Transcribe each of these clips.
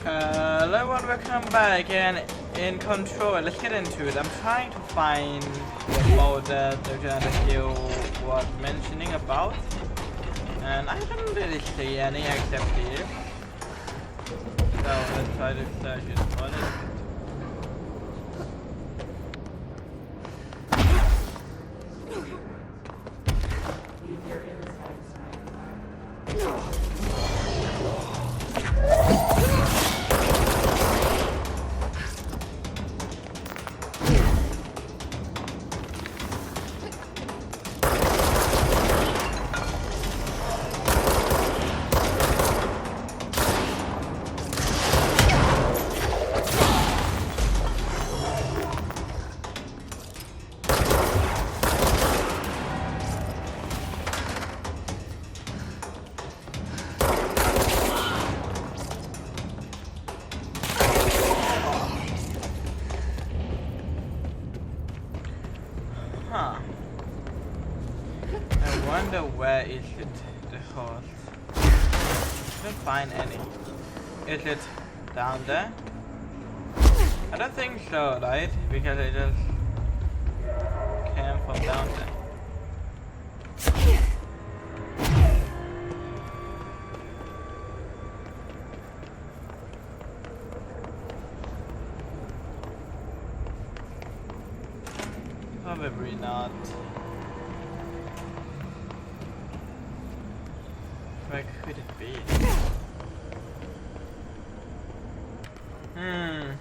Hello everyone, welcome back and in control. Let's get into it. I'm trying to find the mode that the Journal was mentioning about, and I didn't really see any except here. So let's try to search it for it. Huh. I wonder where is it, the horse? I don't find any. Is it down there? I don't think so, right? Because I just came from down there. Probably not. Where could it be?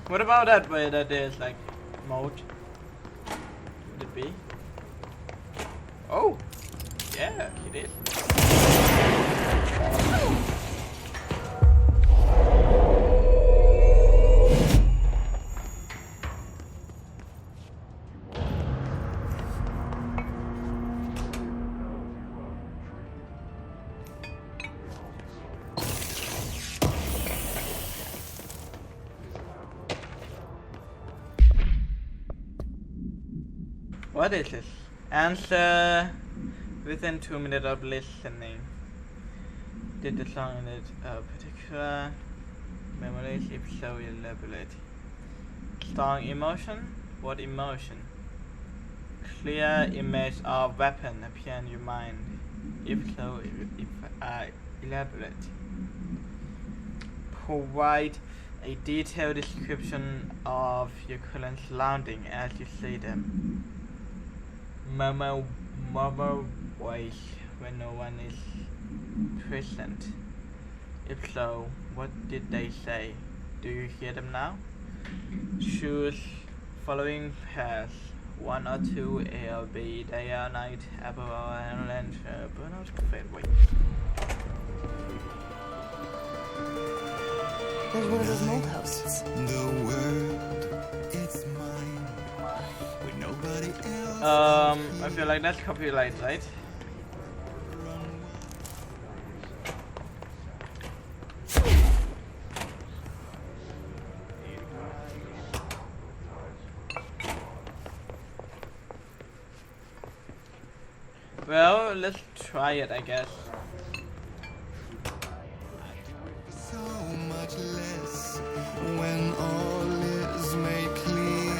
What about that way that there's like mode? Would it be? Oh! Yeah, it is. What is this? Answer within 2 minutes of listening. Did the song in it particular memories? If so, elaborate. Strong emotion? What emotion? Clear image of weapon appear in your mind. If so, elaborate. Provide a detailed description of your current surrounding as you see them. Murmur voice when no one is present. If so, what did they say? Do you hear them now? Choose following paths. 1 or 2 A or B, day or night, apple or orange, burnout, fade away. There's one of those mold houses. The world, it's mine. With nobody else. I feel like that's copyright, right? Well, let's try it, I guess. So much less when all is made clear.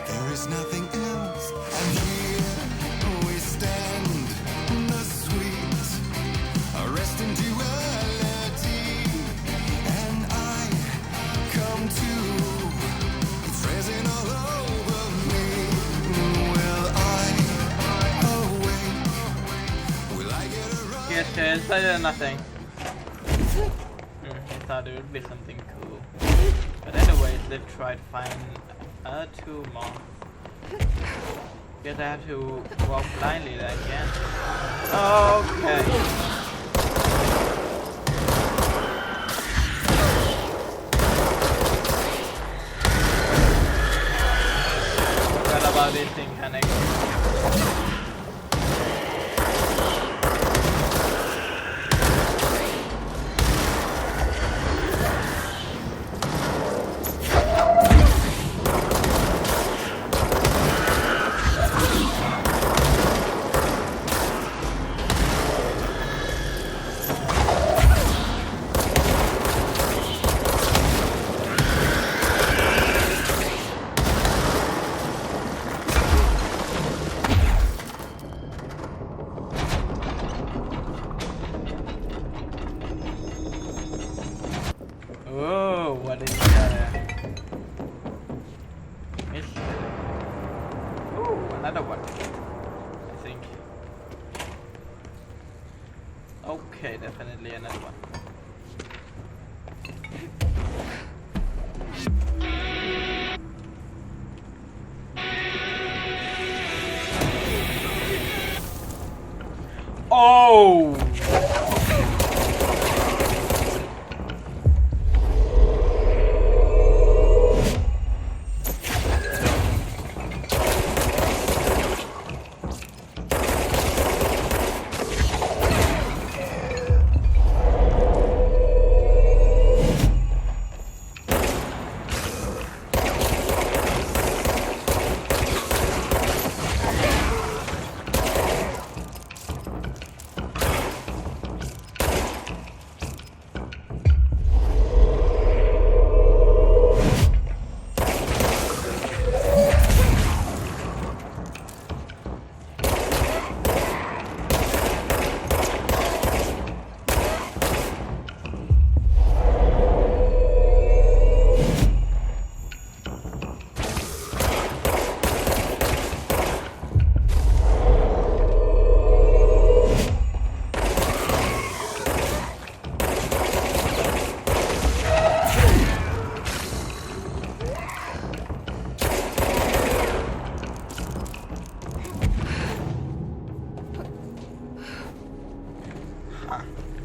There is nothing else, and here we stand. The sweet arrest in duality, and I come to. It's resin all over me. Will I awake? Will I get a run? Yes, yes, I did nothing. I thought it would be something cool. But anyways, let's try to find 2 more. Guess I have to walk blindly again. Okay. Forgot about this thing connecting. Whoa, what is that? Missed. Ooh, another one. I think. Okay, definitely another one. Oh!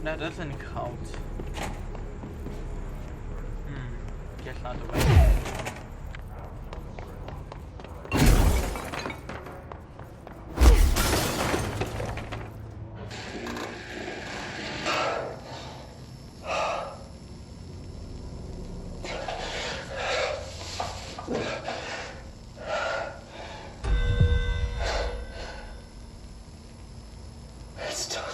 That doesn't count. Guess not the way. It's done.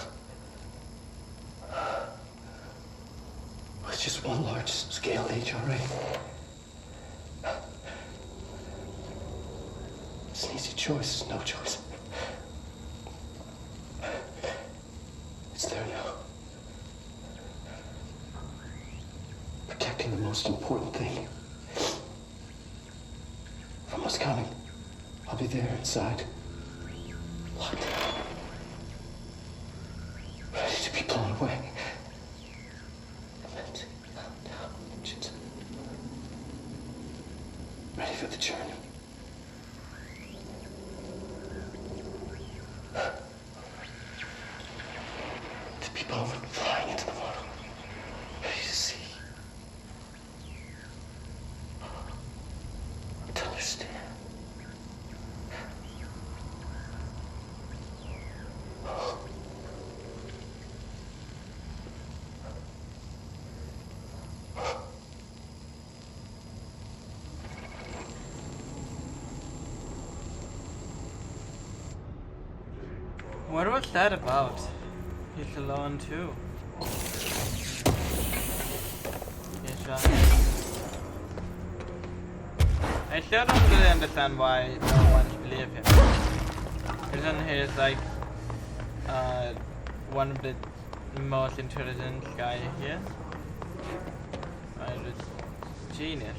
It's just one large-scale HRA. It's an easy choice, no choice. It's there now. Protecting the most important thing. From what's coming, I'll be there inside. Locked down. Ready to be blown away. Ready for the journey. To be blown flying into the water. Ready to see. To understand. What was that about? He's alone too. I still don't really understand why no one believes him. Isn't he like one of the most intelligent guy here? Just genius.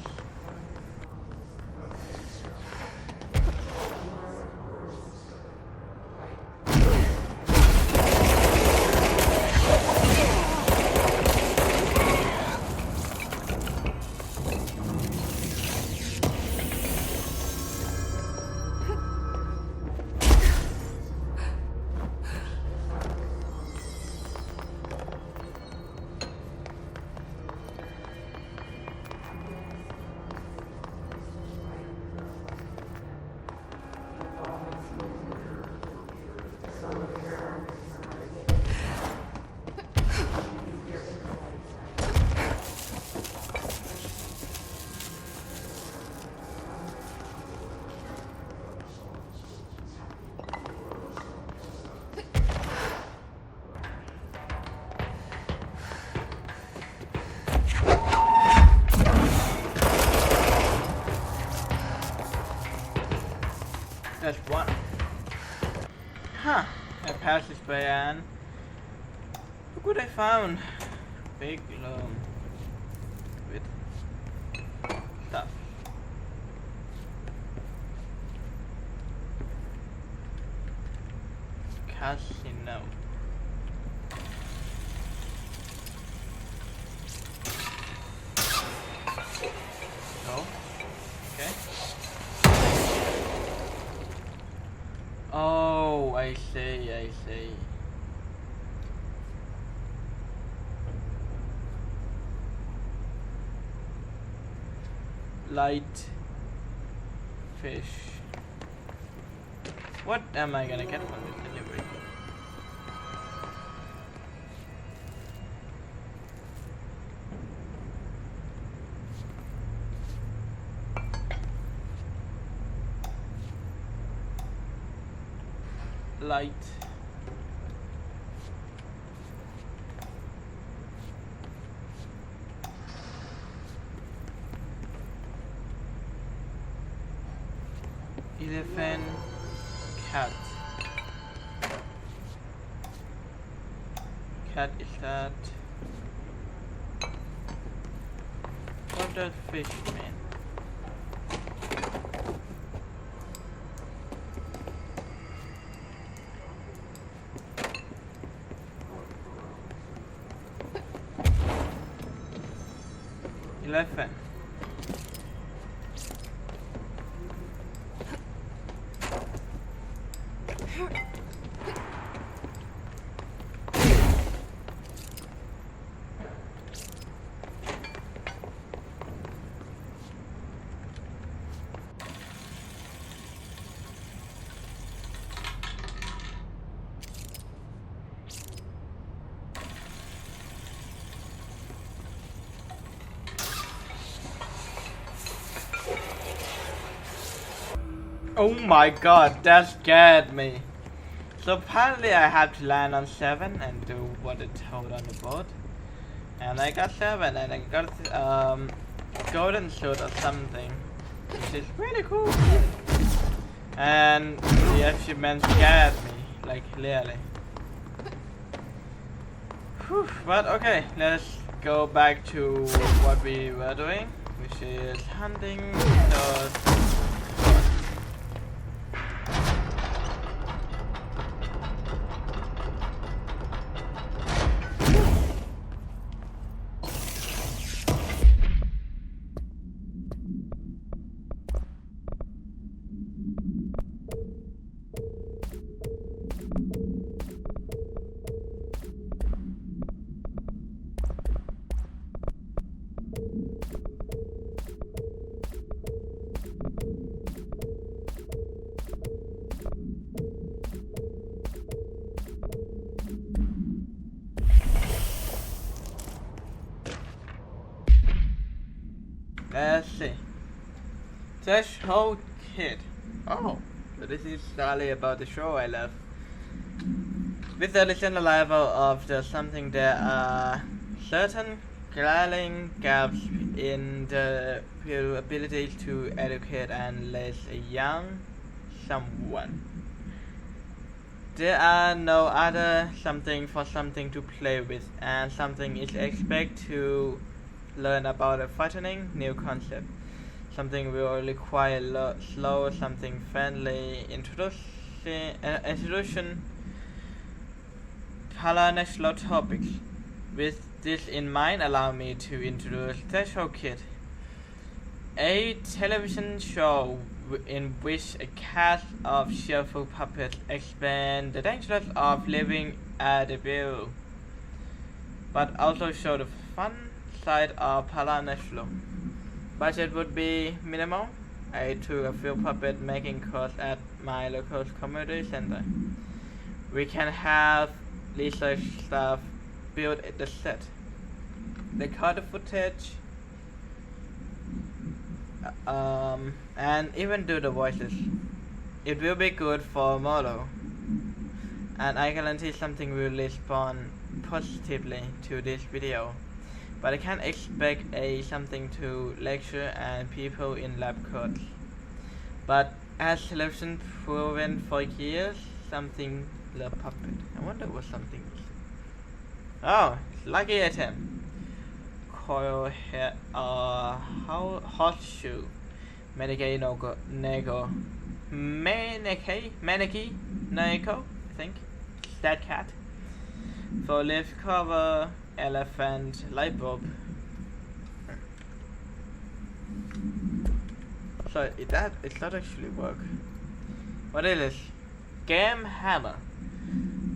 That's one. Huh. I passed this by and look what I found. Big loom. with stuff. Casino. No. Okay. Oh, I see, I see. Light fish. What am I gonna get from this delivery? Light. Elephant. Cat. Cat is that. What does fish mean? Elephant. Oh my god, that scared me. So apparently I have to land on 7 and do what it told on the board. And I got 7 and I got golden suit or something, which is really cool. And the achievement scared me, like clearly. Whew, but okay, let's go back to what we were doing, which is hunting those. Let's see. Threshold Kid. Oh, so this is solely about the show I love. With the recent arrival of the something, there are certain glaring gaps in the ability to educate and raise a young someone. There are no other something for something to play with, and something is expected to learn about a frightening new concept. Something will require slow, something friendly introduction, color national topics. With this in mind, allow me to introduce Threshold Kid, a television show in which a cast of cheerful puppets explain the dangers of living at the view, but also show the fun side of Paranashlo. Budget would be minimal. I took a few puppet making course at my local community center. We can have research staff build the set, record the footage, and even do the voices. It will be good for a model, and I guarantee something will respond positively to this video. But I can't expect something to lecture and people in lab coats. But as television proven for years, something the puppet. I wonder what something is. Oh, lucky item. coil horseshoe, maneki nego, I think, that cat. For leaf cover, elephant, light bulb. So it does not actually work. What is this? Game hammer.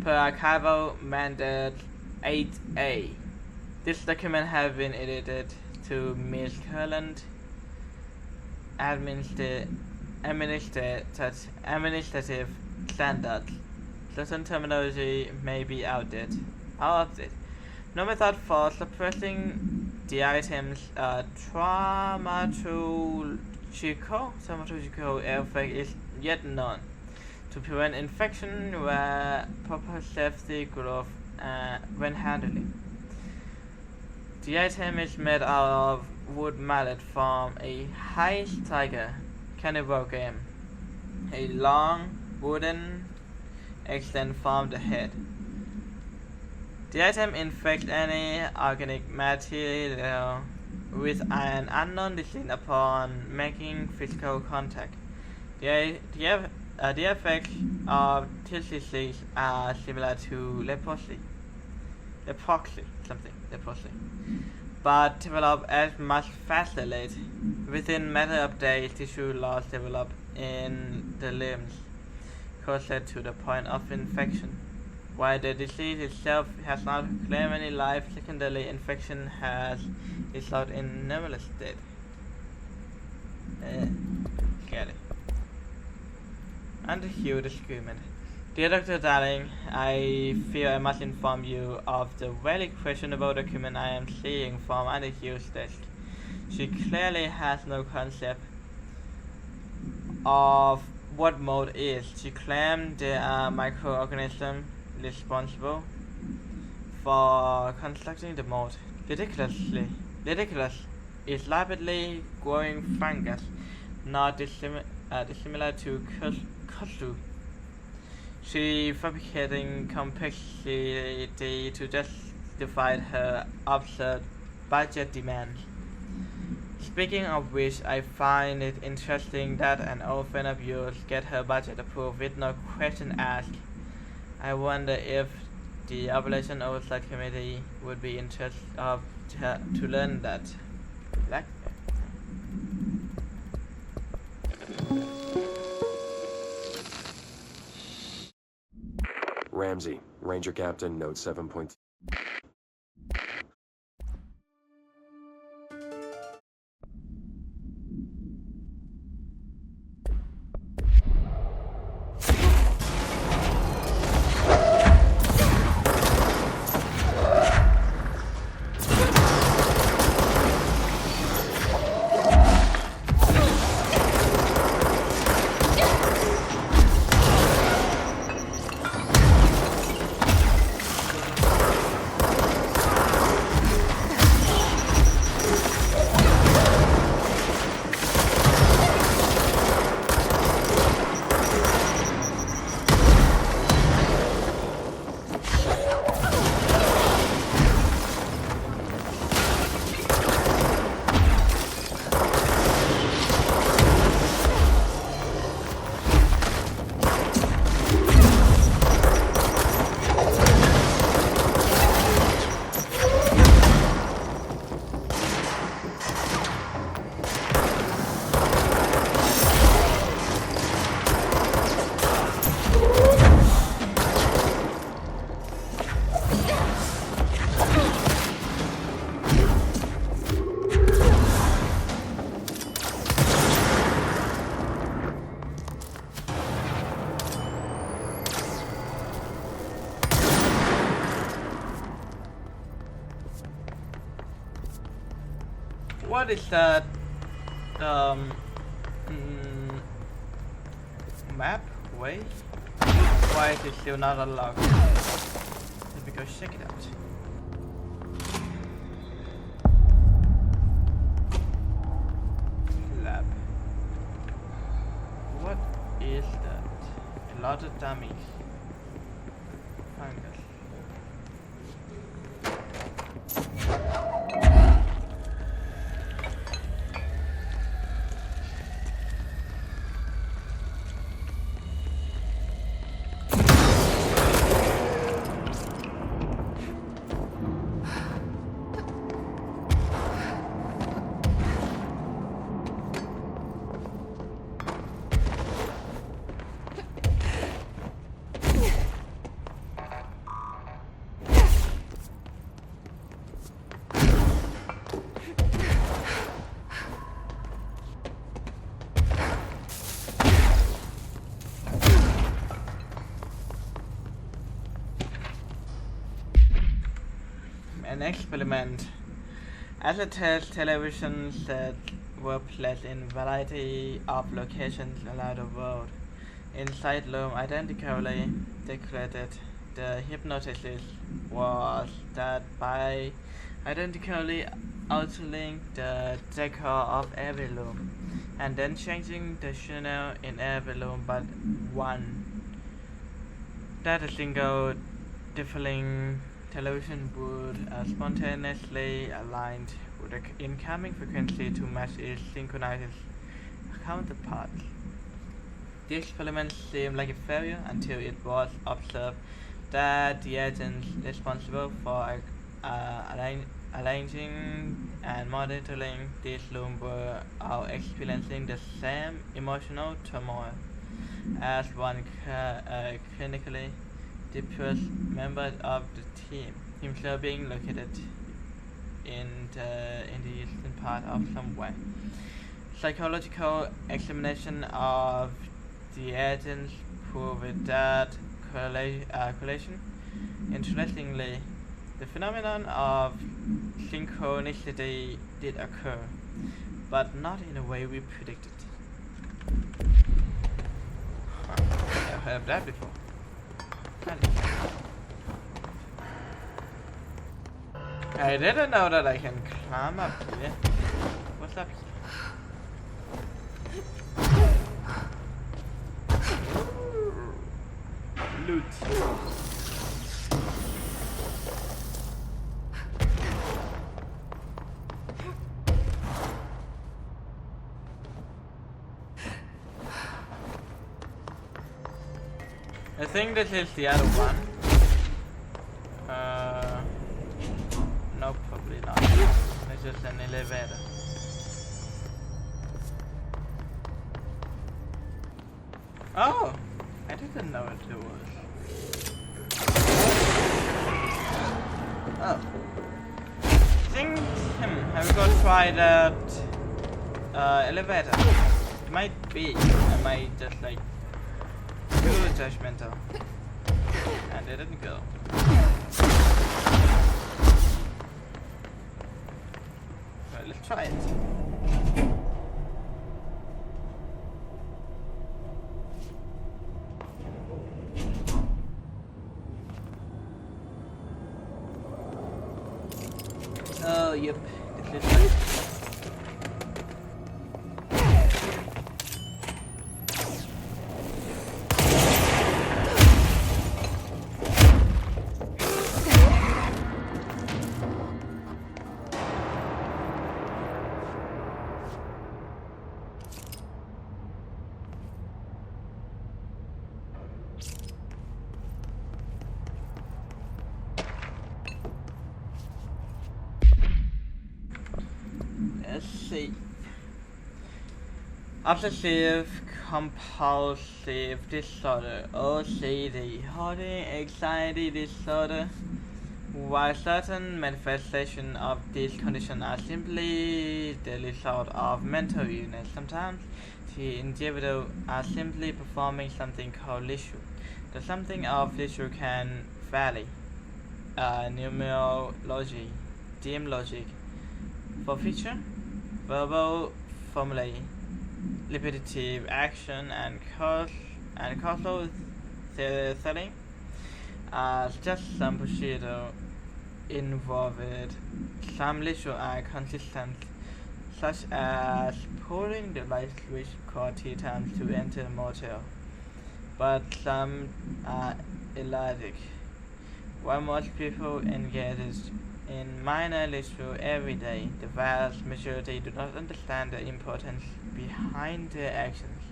Per archival mandate 8A. This document has been edited to meet current administrative standards. Certain terminology may be outdated. No method for suppressing the items traumatological effect is yet known. To prevent infection where proper safety glove when handling. The item is made out of wood mallet from a high tiger carnivore game. A long wooden extend from the head. The item infects any organic material with an unknown disease upon making physical contact. The effects of this disease are similar to leprosy, but develop at much faster rate. Within matter of days, tissue loss develop in the limbs, closer to the point of infection. While the disease itself has not claimed any life, secondary infection has resulted in numerous deaths. Scary. And here disagreement. Dear Dr. Darling, I fear I must inform you of the very questionable document I am seeing from Andy Hughes' desk. She clearly has no concept of what mold is. She claimed there are microorganisms responsible for constructing the mold. Ridiculous. It's rapidly growing fungus, not dissimilar to kudzu. She fabricating complexity to justify her absurd budget demands. Speaking of which, I find it interesting that an old friend of yours get her budget approved with no question asked. I wonder if the Operation Oversight Committee would be interested to learn that. Ramsey, Ranger Captain, Note 7.2. What is that map way? Why is it still not unlocked? Let me go check it out. Lab. What is that? A lot of dummies. Fungus. an experiment. As a test, television sets were placed in a variety of locations around the world. Inside room identically decorated. The hypnosis was that by identically altering the decor of every room and then changing the channel in every room but one, that a single differing television would spontaneously align with the incoming frequency to match its synchronized counterpart. The experiment seemed like a failure until it was observed that the agents responsible for arranging and monitoring this room were all experiencing the same emotional turmoil as one clinically depressed member of the team, himself being located in the eastern part of somewhere. Psychological examination of the agents proved that correlation. Interestingly, the phenomenon of synchronicity did occur, but not in the way we predicted. I've heard of that before. I didn't know that I can climb up here. What's up here? Loot. I think this is the other one. No, probably not. It's just an elevator. Oh, I didn't know what it was. Oh. Have we got to try that elevator? It might be. I might just like do judgmental. And it didn't go. Well, let's try it. Oh, yep. This is it. Let's see. Obsessive compulsive disorder, OCD, holding anxiety disorder. While certain manifestations of this condition are simply the result of mental illness, sometimes the individual are simply performing something called ritual. The something of ritual can vary. Numerology, dim logic, for feature, verbal formulae, repetitive action, and causal setting are just some procedure involved. Some rituals are consistent, such as pulling the light switch called T times to enter a motel, but some are erratic. While most people engage in minor rituals every day, the vast majority do not understand the importance behind their actions.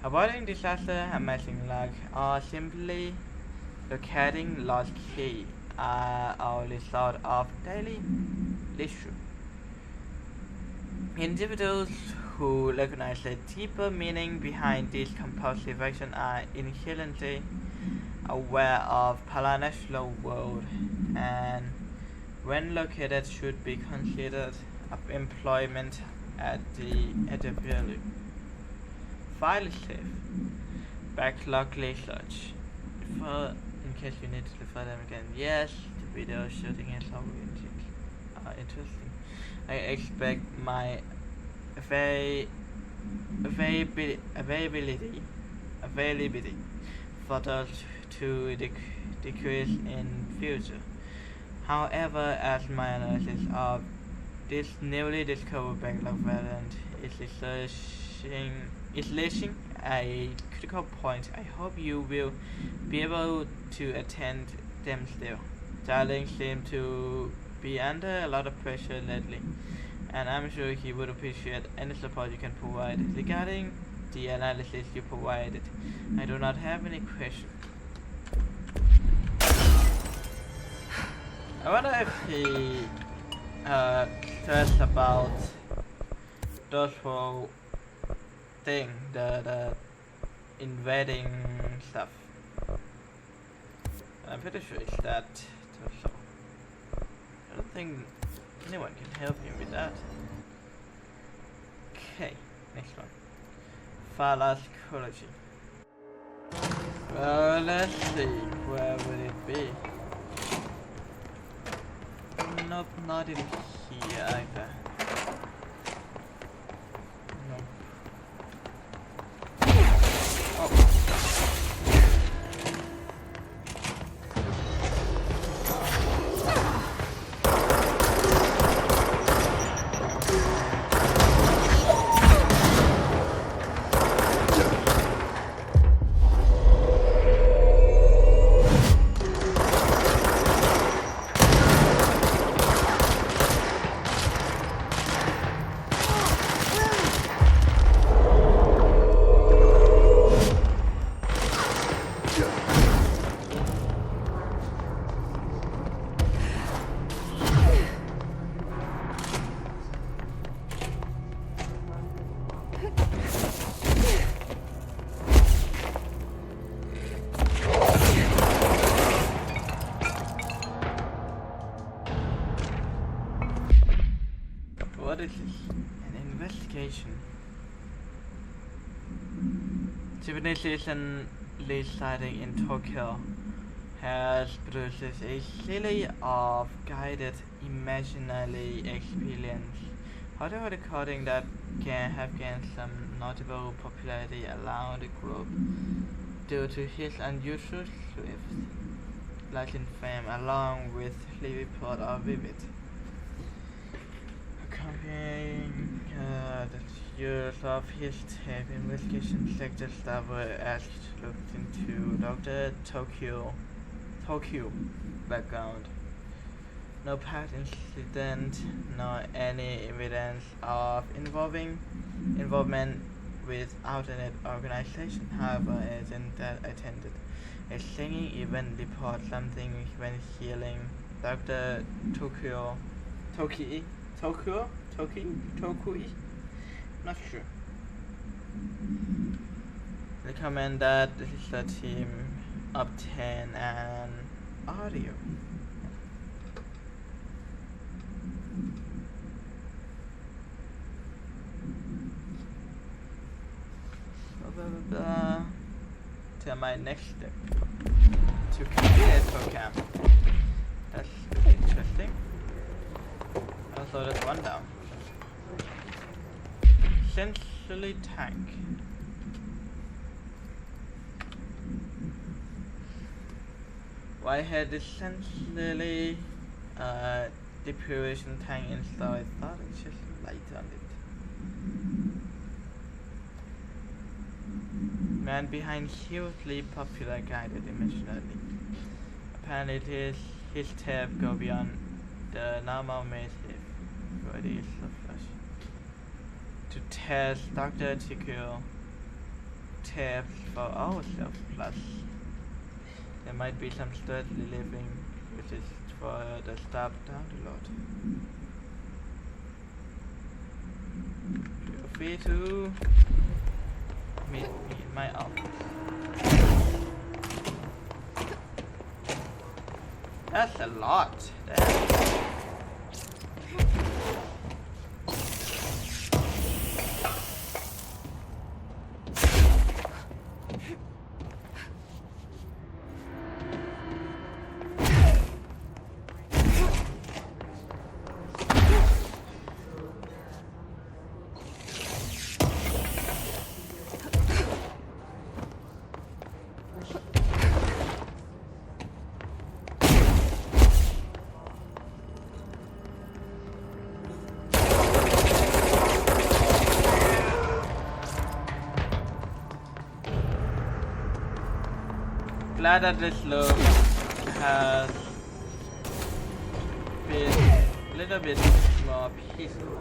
Avoiding disaster and missing luck, or simply locating lost key, are a result of daily ritual. Individuals who recognize the deeper meaning behind these compulsive actions are inherently aware of paranatural world, and when located should be considered of employment at the bureau. File safe. Backlog research. In case you need to refer them again. Yes, video shooting is always interesting. I expect my availability photos to decrease in future. However, as my analysis of this newly discovered backlog variant is reaching a critical point, I hope you will be able to attend them still. Darling seems to be under a lot of pressure lately, and I'm sure he would appreciate any support you can provide. Regarding the analysis you provided, I do not have any questions. I wonder if he stressed about those whole thing, the invading stuff. I'm pretty sure it's that also. I don't think anyone can help him with that. Okay, next one. Phalascology. Well, let's see, where would it be? Nope, not in here either. Nope. Oh. What is this? An investigation. Japanese citizen lead sighting in Tokyo has produced a series of guided imaginary experience. However, recording that have gained some notable popularity around the globe due to his unusual swift lighting fame, along with the report of vivid. Accompanying the years of his tape, investigation sector staff were asked to look into Dr. Tokyo background. No past incident, nor any evidence of involvement with alternate organization. However, agent that attended a singing event report something when hearing Dr. Tokyo, not sure. Recommend that the team obtain an audio. To my next step to complete program. That's interesting. I'll slow this one down. Essentially tank. Why had essentially depuration tank installed? I thought it's just light on it. Man behind hugely popular guided imaginary. Apparently his tab go beyond the normal massive body of flesh. To test Dr. Tokyo tabs for ourselves plus. There might be some stress relieving which is for the stop download. Feel free to meet me in my office. That's a lot. glad that this loop has been a little bit more peaceful.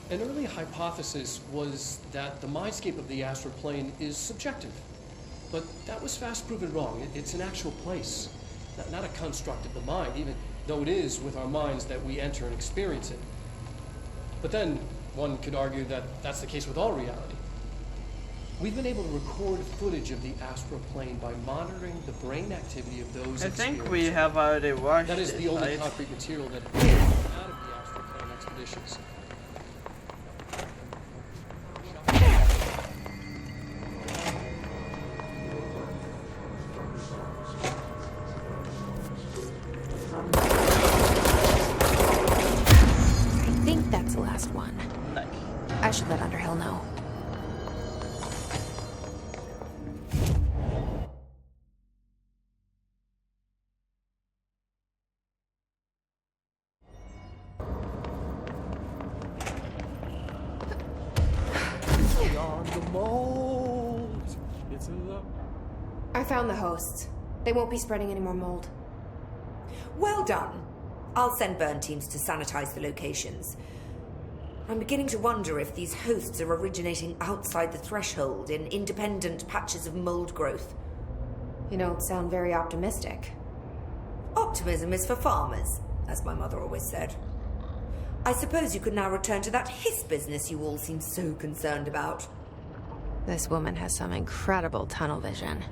An early hypothesis was that the mindscape of the astral plane is subjective. But that was fast proven wrong. It's an actual place, not a construct of the mind, even though it is with our minds that we enter and experience it. But then, one could argue that that's the case with all reality. We've been able to record footage of the astral plane by monitoring the brain activity of those I think we experiencing have already watched That is it, the only right? concrete material that came out of the astral plane expeditions. I think that's the last one. Nice. I should let Underhill know. Beyond the mold. It's a love. I found the hosts. They won't be spreading any more mold. Well done. I'll send burn teams to sanitize the locations. I'm beginning to wonder if these hosts are originating outside the threshold in independent patches of mold growth. You don't sound very optimistic. Optimism is for farmers, as my mother always said. I suppose you could now return to that hiss business you all seem so concerned about. This woman has some incredible tunnel vision.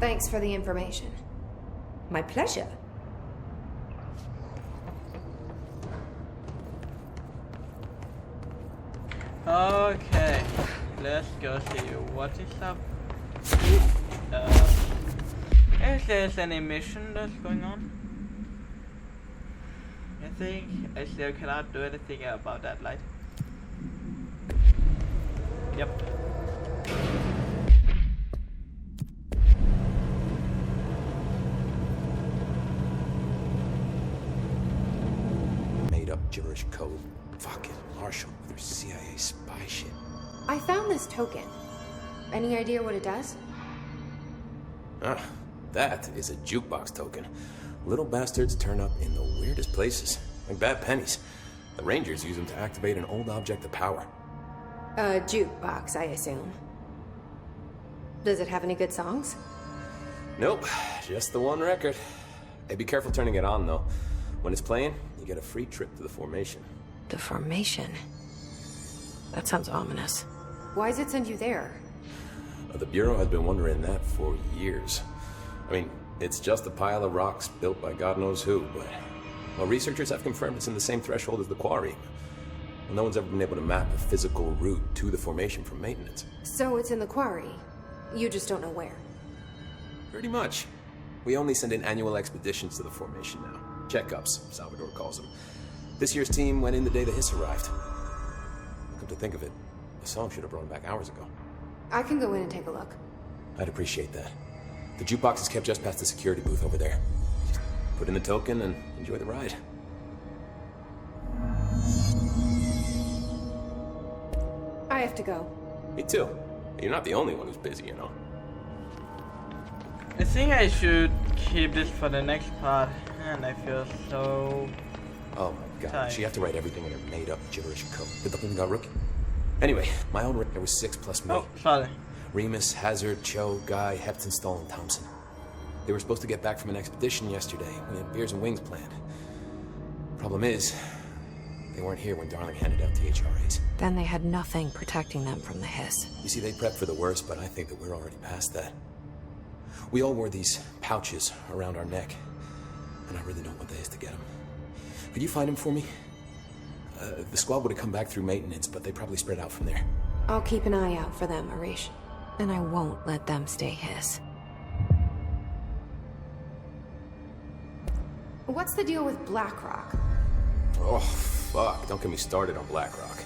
Thanks for the information. My pleasure. Okay, let's go see what is up. If there's any mission that's going on. I think I still cannot do anything about that light. Yep. Made up gibberish code. Fucking Marshall with her CIA spy shit. I found this token. Any idea what it does? Ah, that is a jukebox token. Little bastards turn up in the weirdest places, like bad pennies. The Rangers use them to activate an old object of power. A jukebox, I assume. Does it have any good songs? Nope, just the one record. Hey, be careful turning it on, though. When it's playing, you get a free trip to the formation. The formation. That sounds ominous. Why does it send you there? The Bureau has been wondering that for years. I mean, it's just a pile of rocks built by God knows who, but... Well, researchers have confirmed it's in the same threshold as the quarry. Well, no one's ever been able to map a physical route to the formation from maintenance. So it's in the quarry. You just don't know where. Pretty much. We only send in annual expeditions to the formation now. Checkups, Salvador calls them. This year's team went in the day the hiss arrived. Come to think of it, the song should have brought him back hours ago. I can go in and take a look. I'd appreciate that. The jukebox is kept just past the security booth over there. Just put in the token and enjoy the ride. I have to go. Me too. You're not the only one who's busy, you know. I think I should keep this for the next part, and I feel so... Oh my god, Tight. she have to write everything in her made-up gibberish code. Did the thing got rookie? Anyway, my own there was 6 plus me. Oh, sorry. Remus, Hazard, Cho, Guy, Heptonstall, and Thompson. They were supposed to get back from an expedition yesterday. We had beers and wings planned. Problem is, they weren't here when Darling handed out THRAs. Then they had nothing protecting them from the hiss. You see, they prepped for the worst, but I think that we're already past that. We all wore these pouches around our neck, and I really don't want the hiss to get them. Could you find him for me? The squad would have come back through maintenance, but they probably spread out from there. I'll keep an eye out for them, Arish. And I won't let them stay hiss. What's the deal with BlackRock? Oh, fuck. Don't get me started on BlackRock.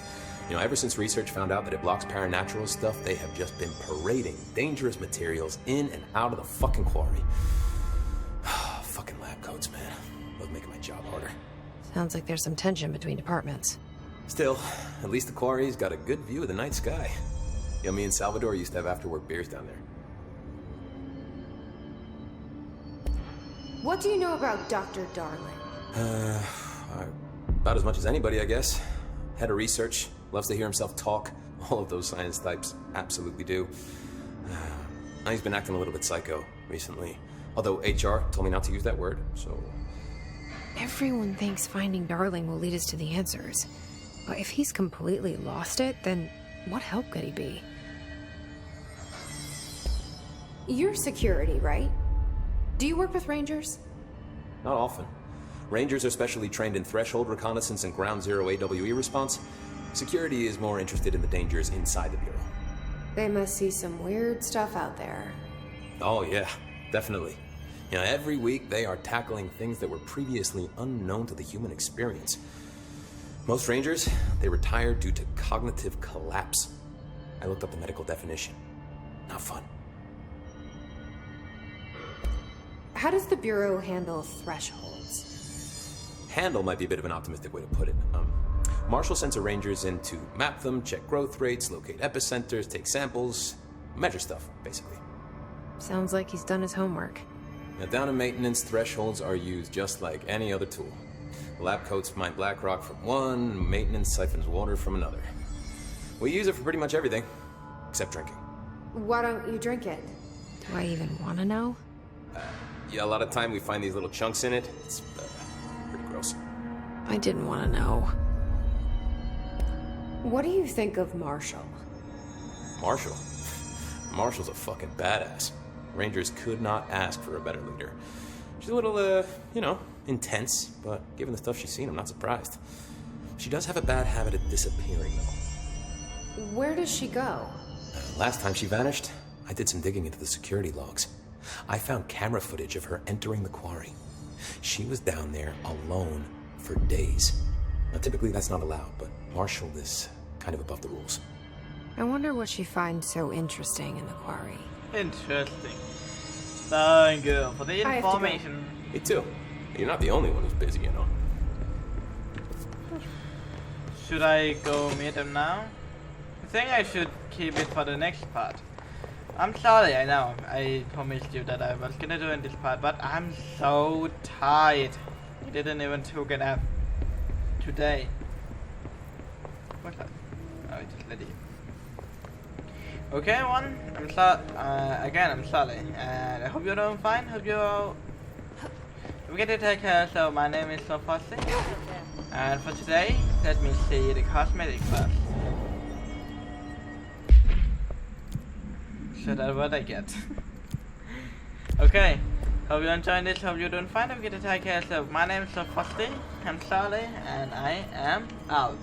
You know, ever since research found out that it blocks paranatural stuff, they have just been parading dangerous materials in and out of the fucking quarry. Fucking lab coats, man. Love making my job harder. Sounds like there's some tension between departments. Still, at least the quarry's got a good view of the night sky. You know, me and Salvador used to have after-work beers down there. What do you know about Dr. Darling? About as much as anybody, I guess. Head of research, loves to hear himself talk. All of those science types absolutely do. He's been acting a little bit psycho recently. Although HR told me not to use that word, so... Everyone thinks finding Darling will lead us to the answers. But if he's completely lost it, then what help could he be? You're security, right? Do you work with Rangers? Not often. Rangers are specially trained in threshold reconnaissance and ground zero AWE response. Security is more interested in the dangers inside the Bureau. They must see some weird stuff out there. Oh yeah, definitely. You know, every week they are tackling things that were previously unknown to the human experience. Most Rangers, they retire due to cognitive collapse. I looked up the medical definition. Not fun. How does the Bureau handle thresholds? Handle might be a bit of an optimistic way to put it. Marshall sends her Rangers in to map them, check growth rates, locate epicenters, take samples, measure stuff, basically. Sounds like he's done his homework. Now, down in maintenance, thresholds are used just like any other tool. The lab coats mine black rock from one, maintenance siphons water from another. We use it for pretty much everything, except drinking. Why don't you drink it? Do I even want to know? Yeah, a lot of time we find these little chunks in it. It's pretty gross. I didn't want to know. What do you think of Marshall? Marshall? Marshall's a fucking badass. Rangers could not ask for a better leader. She's a little, intense, but given the stuff she's seen, I'm not surprised. She does have a bad habit of disappearing, though. Where does she go? Last time she vanished, I did some digging into the security logs. I found camera footage of her entering the quarry. She was down there alone for days. Now, typically that's not allowed, but Marshall is kind of above the rules. I wonder what she finds so interesting in the quarry. Interesting. Thank you for the I have to go. information. Me too. You're not the only one who's busy, you know. Should I go meet him now? I think I should keep it for the next part. I'm sorry, I know. I promised you that I was gonna do in this part, but I'm so tired. I didn't even took a nap today. What's that? Oh, I just let it. Okay, everyone. I'm sorry. Again, I'm sorry, and I hope you're doing fine. Hope you all. Don't forget to take care. So my name is Fossy, and for today, let me see the cosmetic first. So that's what I get. Okay. Hope you're enjoying this. Hope you're doing fine. Don't forget to take care. So my name is Fossy. I'm sorry, and I am out.